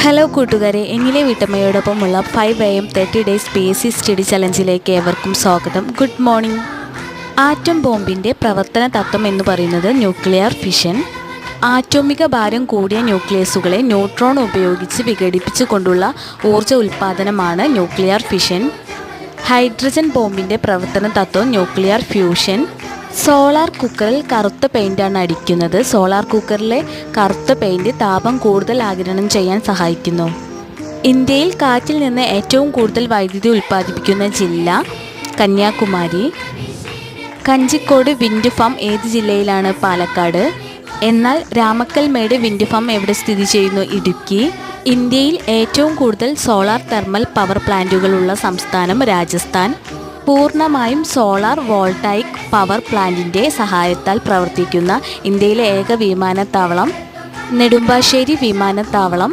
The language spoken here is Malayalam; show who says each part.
Speaker 1: ഹലോ കൂട്ടുകാരെ, എന്നിലെ വീട്ടമ്മയോടൊപ്പമുള്ള 5 AM 30 Days PSC സ്റ്റഡി ചലഞ്ചിലേക്ക് ഏവർക്കും സ്വാഗതം. Good morning. ആറ്റം ബോംബിൻ്റെ പ്രവർത്തന തത്വം എന്ന് പറയുന്നത് ന്യൂക്ലിയർ ഫിഷൻ. ആറ്റോമിക ഭാരം കൂടിയ ന്യൂക്ലിയസുകളെ ന്യൂട്രോൺ ഉപയോഗിച്ച് വിഘടിപ്പിച്ചു കൊണ്ടുള്ള ഊർജ്ജ ഉൽപ്പാദനമാണ് ന്യൂക്ലിയർ ഫിഷൻ. ഹൈഡ്രജൻ ബോംബിൻ്റെ പ്രവർത്തന തത്വം ന്യൂക്ലിയർ ഫ്യൂഷൻ. സോളാർ കുക്കറിൽ കറുത്ത പെയിൻ്റാണ് അടിക്കുന്നത്. സോളാർ കുക്കറിലെ കറുത്ത പെയിൻറ് താപം കൂടുതൽ ആഗിരണം ചെയ്യാൻ സഹായിക്കുന്നു. ഇന്ത്യയിൽ കാറ്റിൽ നിന്ന് ഏറ്റവും കൂടുതൽ വൈദ്യുതി ഉൽപ്പാദിപ്പിക്കുന്ന ജില്ല കന്യാകുമാരി. കഞ്ചിക്കോട് വിൻഡ് ഫാം ഏത് ജില്ലയിലാണ്? പാലക്കാട്. എന്നാൽ രാമക്കൽമേട് വിൻഡ് ഫാം എവിടെ സ്ഥിതി ചെയ്യുന്നു? ഇടുക്കി. ഇന്ത്യയിൽ ഏറ്റവും കൂടുതൽ സോളാർ തെർമൽ പവർ പ്ലാന്റുകളുള്ള സംസ്ഥാനം രാജസ്ഥാൻ. പൂർണ്ണമായും സോളാർ വോൾട്ടായിക് പവർ പ്ലാന്റിൻ്റെ സഹായത്താൽ പ്രവർത്തിക്കുന്ന ഇന്ത്യയിലെ ഏക വിമാനത്താവളം നെടുമ്പാശ്ശേരി വിമാനത്താവളം.